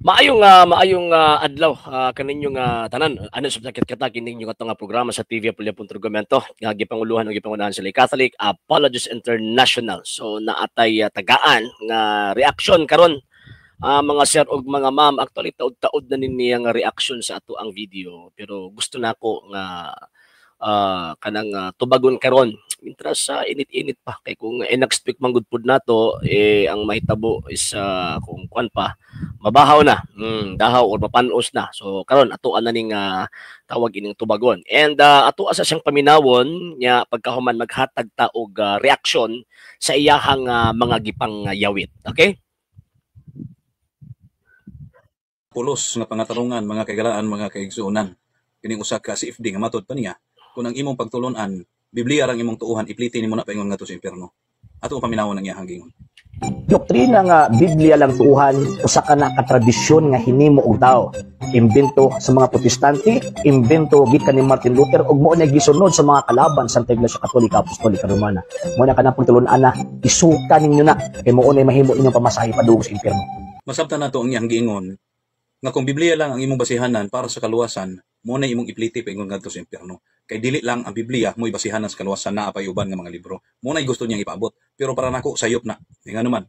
Maayong adlaw kaninyong tanan. Ano sa sakit kata kining atong programa sa TV Argumento nga gipanguluhan ug gipangunahan sa Catholic Apologies International. So naatay tagaan nga reaksyon karon mga sir ug mga ma'am. Actually taud-taud na ninyo nga reaksyon sa ato ang video, pero gusto nako nga kanang tubagon karon intras sa init-init pa kay kung in-expect man gud pud nato ang mahitabo is kung kuan pa mabahaw na, dahaw or mapanos na. So karon atoan na ning tawag ining tubagon. And ato asa siyang paminawon nya pagkahuman maghatag ta og reaksyon sa iyahang mga gipang yawit. Okay? Pulos nga pangatarungan, mga kaigalaan, mga kaigsuonan. Kining usa ka CFD nga matod pa niya, kung ang imong pagtulon-an, Biblia rang imong tuuhan, ipliti nimo na paingon ngadto sa impierno. Ato paminawon ang iyang gingon. Doktrina nga Biblia lang tuuhan, usa ka na katradisyon nga hinimo og tao. Imbento sa mga Protestante, imbento gikan ni Martin Luther ug mao na gisunod sa mga kalaban sa Iglesia Katolika Apostolika Romana. Mao na kanang pagtulon-an na isuka ninyo na kay mao na mahimo inyong pamasahe padung sa impierno. Masabtan nato ang iyang gingon nga kung Biblia lang ang imong basihanan para sa kaluwasan, mo na imong ipliti paingon ngadto sa impierno. Kay dili lang ang Biblia mo'y basihanan sa kaluwasan, na pay uban nga mga libro. Mo na gusto niyang ipaabot, pero para nako sayop na. Nga naman.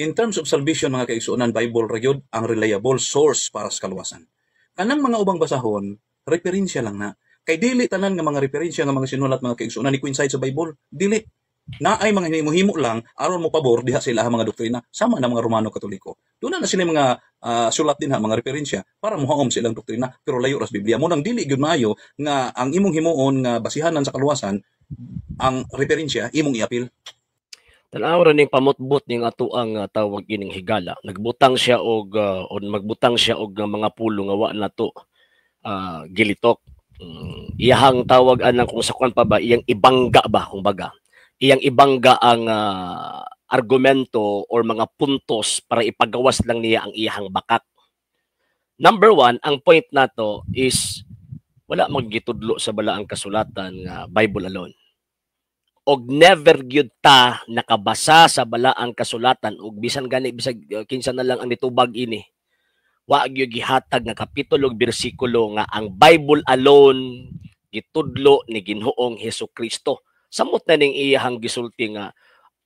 In terms of salvation, mga kaigsuonan, Bible ra gyud ang reliable source para sa kaluwasan. Kanang mga ubang basahon, referensya lang na. Kay dili tanan nga mga referensya nga mga sinulat mga kaigsuonan ni coincide sa Bible. Dili. Naay mga himo lang aron mo pabor diha sila mga doktrina sama na mga Romano Katoliko. Doon na sila mga sulat din mga referensya para muhaom silang doktrina, pero layo ras Biblia mo nang dili gyud maayo nga ang imong himuon nga basihanan sa kaluwasan ang referensya imong iapil. Tanaw ra ning pamutbot ning ato ang tawag ining higala. Nagbutang siya og magbutang siya og mga pulo nga wa nato gilitok. Iyahang tawag anang kung sa kwan pa ba iyang ibangga ba kumbaga. Iyang ibangga ang argumento or mga puntos para ipagawas lang niya ang iyahang bakak. Number one, ang point nato is wala magitudlo sa balaang kasulatan nga Bible alone. Og never gyud ta nakabasa sa balaang kasulatan og bisan gani bisag kinsa na lang ang nitubag ini. Wa gyud gihatag nga kapitulo ug bersikulo nga ang Bible alone gitudlo ni Ginhoong Hesukristo. Samot na ning iyahang gisulti nga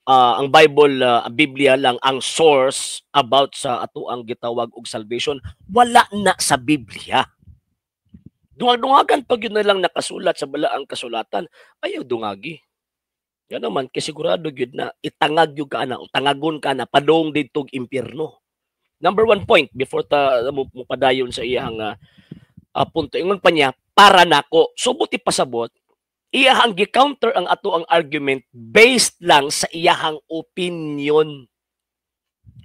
ang Bible, Biblia lang ang source about sa ato ang gitawag og salvation. Wala na sa Biblia. Dungag-dungagan pag yun na lang nakasulat sa balaang kasulatan, ayaw dungagi. Yan naman, kasigurado yun na itangag yun ka na, o tangagon ka na, padong dito impyerno. Number one point, before mo padayon sa iyahang punto, ingon pa niya, para nako, subuti pasabot, iyahang gi-counter ang ato ang argument based lang sa iyahang opinion.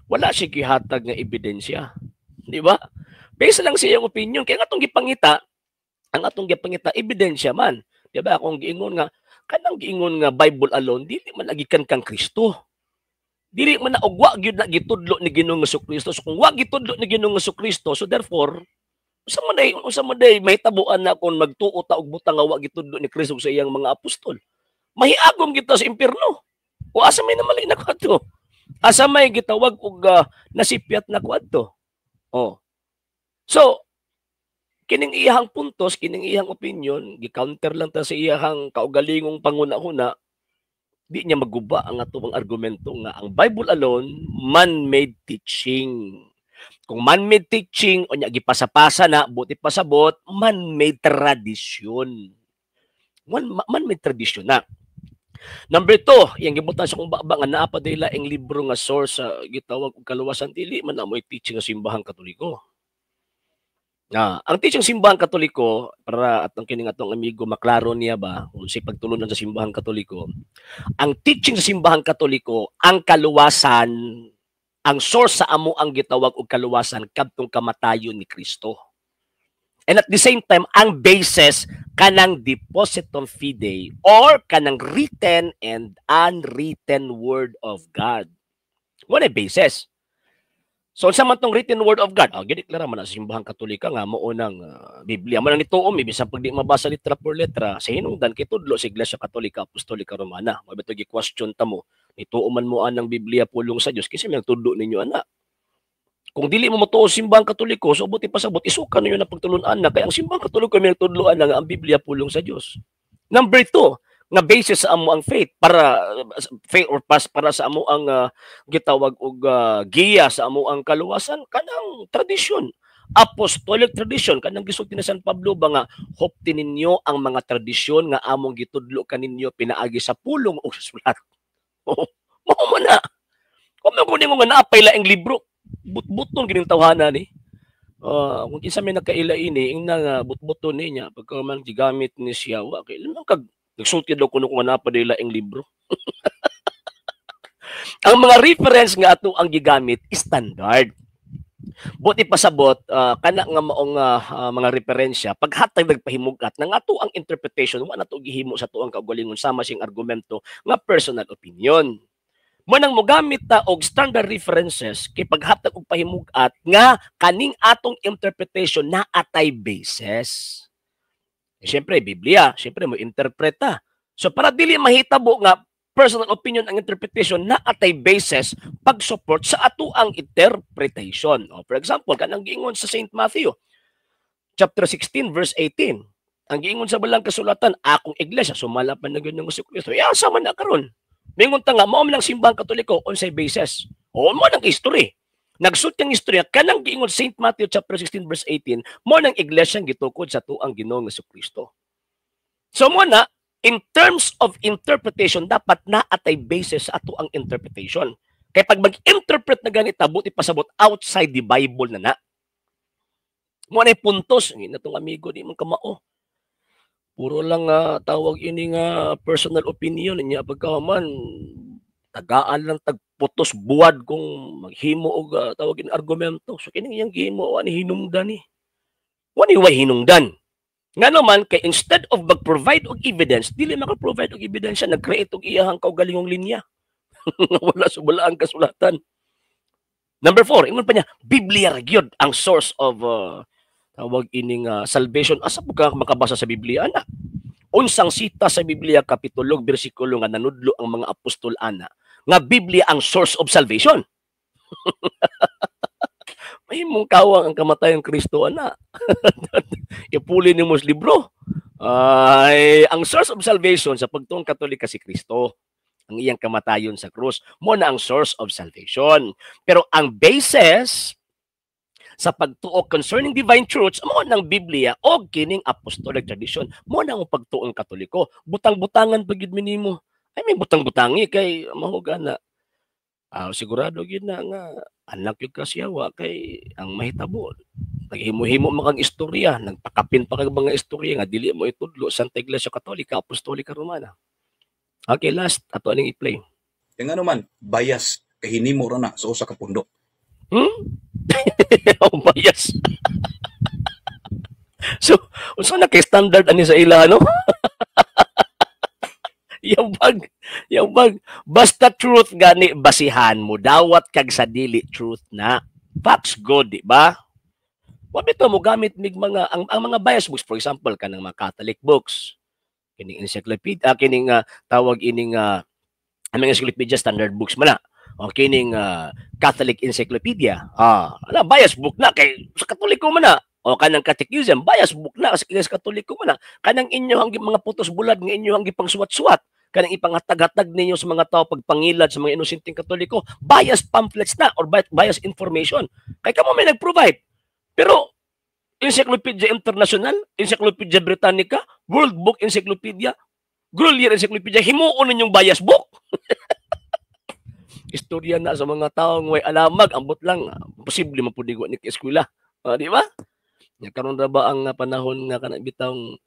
Wala siya gihatag nga ebidensya. Di ba? Based lang sa iyang opinion. Kaya nga ang atong gipangita, ebidensya man. Di ba? Kung giingon nga, kanang giingon nga Bible alone, dili man nagikan kang Kristo. Dili man na ogwa gyud na gitudlo ni Ginoong Hesukristo. So kung wa gitudlo ni Ginoong Hesukristo, so therefore, Usa man day may tabuan na kung magtuo ta og butang nga wa gitudlo ni Kristo sa iyang mga apostol. Mahiagom kita sa impierno. O asa may namali na kadto? Asa may gitawag og nasipyat na kwadto? Oh. So, kining iyahang puntos, kining iyahang opinion, gi-counter lang ta sa iyahang kaugalingong panguna-una, di niya maguba ang atong argumento nga ang Bible alone man-made teaching. Kung man-made teaching o nya gipasapasa na buti pasabot, man-made tradisyon. Man-made tradisyon na. Number 2, yang gibutan sa kung ba nga naa pa dila ang libro nga source sa gitawag og kaluwasan, dili man amoy teaching sa simbahang Katoliko. Ang teaching simbahang Katoliko, para atong kining atong amigo maklaro niya ba kung si pagtulunan sa simbahang Katoliko, ang teaching sa simbahang Katoliko, ang kaluwasan, ang source sa amo ang gitawag og kaluwasan kadtong kamatayon ni Kristo. And at the same time, ang basis kanang depositum fidei or kanang written and unwritten word of God. What a basis. So sa man tong written word of God, gideklara man sa simbahang Katolika nga mao nang Biblia man nituom bisan pag di mabasa letra por letra sa hinungdan kay tudlo sa Iglesia Katolika Apostolika Romana. Mabito gi-question ta mo, nituo man mo anang Biblia pulong sa Dios kasi may tudlo ninyo ana. Kung dili mo matuo simbang Katoliko, so buti pasabot isukan niyo na pagtulunan na kay ang simbang Katoliko may nagtudloan na nga ang Biblia pulong sa Dios. Number 2, nga basis sa amo ang faith para sa amo ang gitawag og giya sa amo ang kaluwasan kanang tradisyon. Apostolic tradition kanang gisulti ni San Pablo ba nga hopti ninyo ang mga tradisyon nga among gitudlo kaninyo pinaagi sa pulong o sa sulat. Mao man na. Kung kunin mo nga naapay laing libro, but-buton gining tawhana ni. Kung kinsa may nagkaila ini, ing nga but-buton niya pagka man gigamit ni siya wa kay lamang kag nagsulti daw kuno kung naapa dila ing libro. Ang mga reference nga ato ang gigamit standard. Buti pasabot kana nga maong mga referensya paghatag nagpahimugat nang ato ang interpretation wa nato gihimo sa tuang kaugalingon sama sing argumento nga personal opinion. Manang mogamit ta og standard references kay paghatag og pahimugat nga kaning atong interpretation na atay basis. Siyempre Biblia, siyempre mo interpreta. So para dili mahitabo nga personal opinion ang interpretation na atay basis pag-support sa ato ang interpretation. For example, kanang giingon sa St. Matthew chapter 16 verse 18. Ang giingon sa balang kasulatan, akong iglesia sumala pa na gyud ng Kristo. Asa man na karon? Mingon ta nga mao man ang simbang Katoliko unsay basis. O mo nang history. Nagsulti ang istorya kanang giingon St. Matthew chapter 16 verse 18, mo nang iglesia gitukod sa tuang Ginoong Kristo. So mo na in terms of interpretation dapat na atay basis sa ato ang interpretation. Kay pag mag-interpret na ganit buti pasabot outside the Bible na. Mo na puntos ni natong amigo di man kamao. Puro lang tawag ini nga personal opinion niya pagkaman tagaan lang tagputos buwad kung maghimo og tawag ini argumento. So kining iyang gihimo ani hinungdan ni. Wani way hinungdan. Nga naman kay instead of mag-provide og evidence, dili maka-provide og evidence siya nag-create og iyahang kaugalingong linya. Wala subalaan kasulatan. Number 4, ingon pa niya, Biblia ra gyud ang source of tawag ining salvation. Asa po ka makabasa sa Biblia, ana? Unsang sita sa Biblia, kapitulo, bersikulo nga nanudlo ang mga apostol, ana, nga Biblia ang source of salvation. May mong kawang ang kamatayan Kristo, ana. Ipuli ni mos libro. Ang source of salvation sa pagtuong Katolika si Kristo. Ang iyang kamatayon sa krus. Mo na ang source of salvation. Pero ang basis sa pagtuo concerning divine truths mo ng Biblia o kining apostolic tradition mo na ang pagtuong Katoliko butang-butangan pagid minimo ay may butang-butangi kay mahuga na sigurado gid na nga anak yung kasyawa kay ang mahitabo naghimo-himo makang istorya nagpakapin pa kag mga istorya nga dili mo itudlo Santa Iglesia Katolika Apostolika Romana. Okay, last ato aning i-play Kaya nga naman bias kay hinimo ra na sa usa ka pundok. Oh, bias. So, unsa na kay standard ani sa ila no? Yabag. Basta truth gani basihan mo, dawat kag sa dili truth na. Facts good, di ba? Wa bitaw mo gamit mig mga ang mga bias books, for example, kanang mga Catholic books. Kining encyclopedia, kining tawag ining ang mga encyclopedia standard books man na. O kining Catholic Encyclopedia. Ala bias book na kay sa Katoliko man na. O kanang Catechism, bias book na sa Katoliko man na. Kanang inyo mga putos bulad nga inyo ang gipangsuwat-suwat. Kanang ipangatag-hatag ninyo sa mga tao pagpangilad sa mga inosenteng Katoliko, bias pamphlets na or bias information. Kay kamo may nag-provide. Pero Encyclopedia International, Encyclopedia Britannica, World Book Encyclopedia, Grolier Encyclopedia, himuon ninyong bias book. Istorya na sa mga taong way alamag, ambot lang, posible mapudigo ni eskwela. Di ba? Karon ra ba ang panahon nga kana bitawng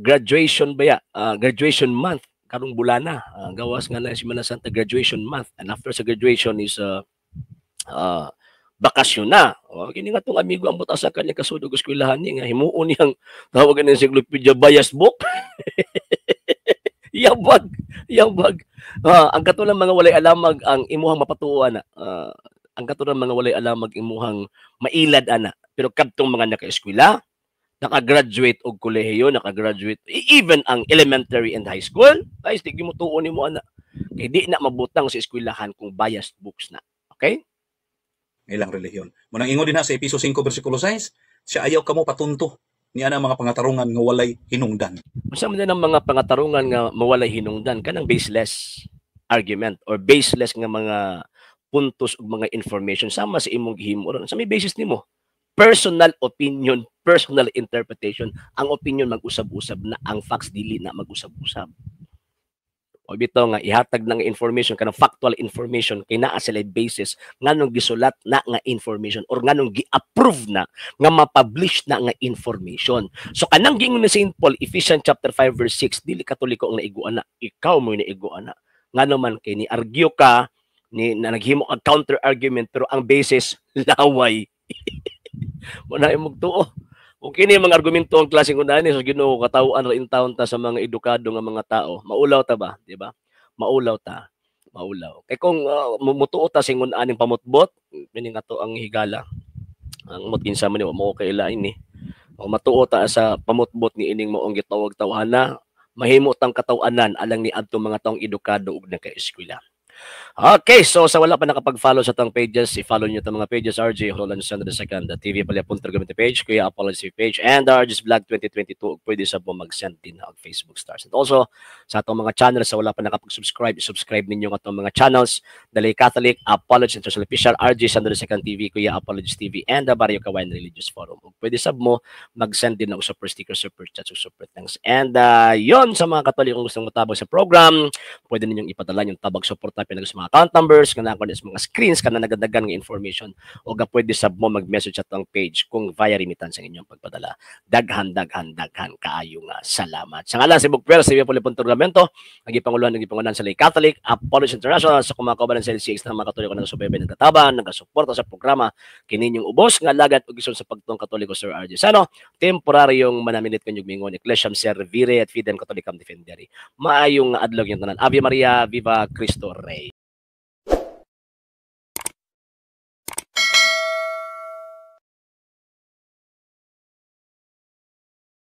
graduation ba ya? Graduation month karong bulana. Gawas nga na Semana Santa graduation month. And after sa graduation is bakasyon na. Kini nga tong amigo ambot asa kanya kasudog eskwelahan ni nga himuon niyang tawagan ng encyclopedia bias book. Yabag. Ang katulang mga walay alamag ang imuhang mapatuon na. Ang katulang mga walay alamag imuhang mailad ana. Pero kadtong mga naka-eskwela, naka-graduate og kolehiyo, naka-graduate even ang elementary and high school, ay di mo tuon nimo ana. Kay di na mabutang sa eskwelahan kung biased books na. Okay? ng ilang relihiyon. Munang ingon din ha sa Episo 5 versikulo 6, siya ayaw kamo patunto niya na mga pangatarungan nga walay hinungdan. Unsa man ang mga pangatarungan nga mawalay hinungdan kanang baseless argument or baseless nga mga puntos ug mga information sama sa imong gihimo ron. Sa may basis nimo? Personal opinion, personal interpretation. Ang opinion mag-usab-usab na, ang facts dili na mag-usab-usab. O bito nga ihatag ng information kanang factual information kay naa sila basis nganong gisulat na nga information or nganong gi-approve na nga ma-publish na nga information. So kanang giingon ni St. Paul Ephesians chapter 5 verse 6 dili katoliko ang naiguan na, ikaw mo naiguan na. Ngano man kay ni argue ka ni na naghimo ang counter argument pero ang basis laway. Wala imong tuo. Kung kini mga argumento ang klaseng unani so Ginoo katawhan ra in taon ta sa mga edukado nga mga tao, maulaw ta ba, di ba? Maulaw ta. Maulaw. Kay kung mutuo ta sing unaning pamutbot, kini nga to ang higala. Ang umot kinsa man ni mo kay lain ni. O matuo ta sa pamutbot ni ining maong gitawag tawhana, mahimo tang katawanan alang ni adto mga taong edukado ug naka-eskwela. Okay, so sa wala pa nakapag-follow sa tang pages, i-follow nyo itong mga pages, RJ Roland Sandro II, TV Palapunta Government page, Kuya Apology page, and RJ's Vlog 2022. Pwede sa po mag-send din ang Facebook stars. And also, sa itong mga channels, sa wala pa nakapag-subscribe, subscribe ninyo itong mga channels, Dalay Catholic, Apology International Official, RJ Sandro II TV, Kuya Apology TV, and the Barrio Kawayan Religious Forum. Pwede sa mo mag-send din ng super sticker, super chat, super thanks. And yon sa mga Katolikong gustong matabag sa program, pwede ninyong ipadala yung tabag support na pinag sa mga account numbers, kanang mga screens, kanang nagadagan ng information, o ga pwede sab mo mag-message at ang page kung via remittance ang inyong pagpadala. Daghan kaayo nga salamat. Sa ngalan si Bukper, sa Via Polipuntorgamento, nagipanguluhan sa Lay Catholic, Apology International, sa kumakabalan sa LCX ng mga Katoliko na nagsubaybay ng kataban, nagasuporta sa programa, kininyong ubos, nga lagat, ug ison sa pagtong Katoliko Sir RJ Sano, temporaryong manaminit kanyog mingon, Ecclesiam Servire at Fidem Catholicam Defendere. Maayong adlaw yung tanan. Ave Maria, Viva Cristo Rey.